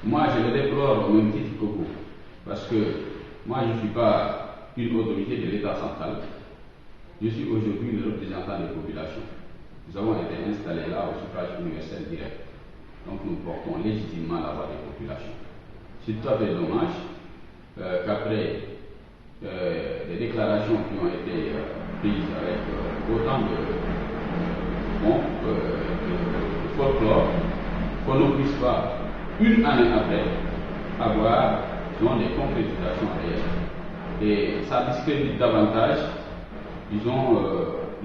Moi, je le déplore au même titre que vous, parce que moi, je ne suis pas une autorité de l'État central. Je suis aujourd'hui le représentant des populations. Nous avons été installés là au suffrage universel direct. Donc nous portons légitimement la voix des populations. C'est tout à fait dommage qu'après des déclarations qui ont été prises avec autant de folklore, qu'on ne puisse pas, une année après, avoir des concrétisations réelles. Et ça discrédite davantage, disons,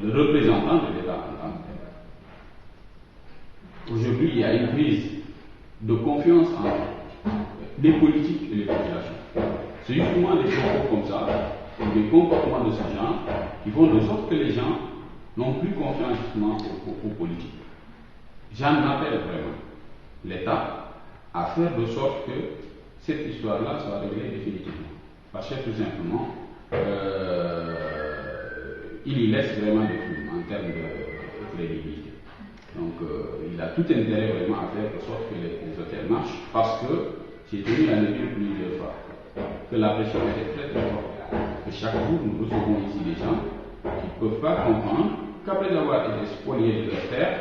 le représentant de l'État en tant que tel. Aujourd'hui, il y a une crise de confiance entre les politiques et les populations. C'est justement des propos comme ça, des comportements de ce genre, qui font de sorte que les gens n'ont plus confiance justement aux politiques. J'en appelle vraiment l'État à faire de sorte que cette histoire-là soit réglée définitivement. Parce que tout simplement, il y laisse vraiment des flous en termes de crédibilité. Donc il a tout intérêt vraiment à faire de sorte que les hôtels marchent, parce que j'ai tenu à le dire plusieurs fois, que la pression est très très forte. Que chaque jour nous recevons ici des gens qui ne peuvent pas comprendre qu'après avoir été spoliés de leur terre,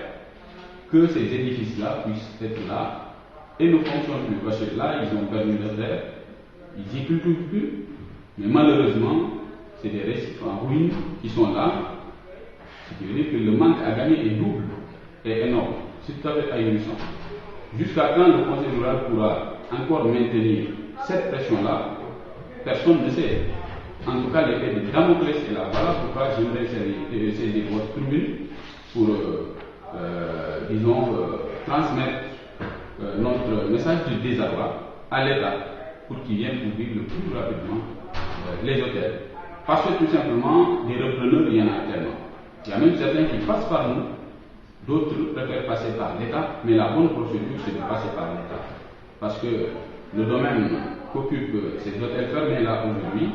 que ces édifices-là puissent être là et ne fonctionnent plus. Parce que là, ils ont perdu leur terre, ils n'y cultivent plus, mais malheureusement, c'est des récifs en ruine qui sont là, ce qui veut dire que le manque à gagner est double et énorme. C'est tout à fait ahurissant. Jusqu'à quand le Conseil rural pourra encore maintenir cette pression-là, personne ne sait. En tout cas, l'épée de Damoclès est là. Voilà pourquoi j'aimerais saisir votre tribune pour, transmettre notre message de désarroi à l'État pour qu'il vienne ouvrir le plus rapidement les hôtels. Parce que tout simplement, des repreneurs, il y en a tellement. Il y a même certains qui passent par nous, d'autres préfèrent passer par l'État, mais la bonne procédure, c'est de passer par l'État. Parce que le domaine qu'occupent ces hôtels fermés là aujourd'hui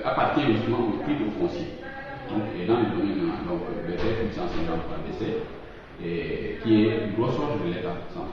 appartient justement au titre foncier. Donc, et dans le domaine donc, de 850 par décès, qui est du ressort de l'État.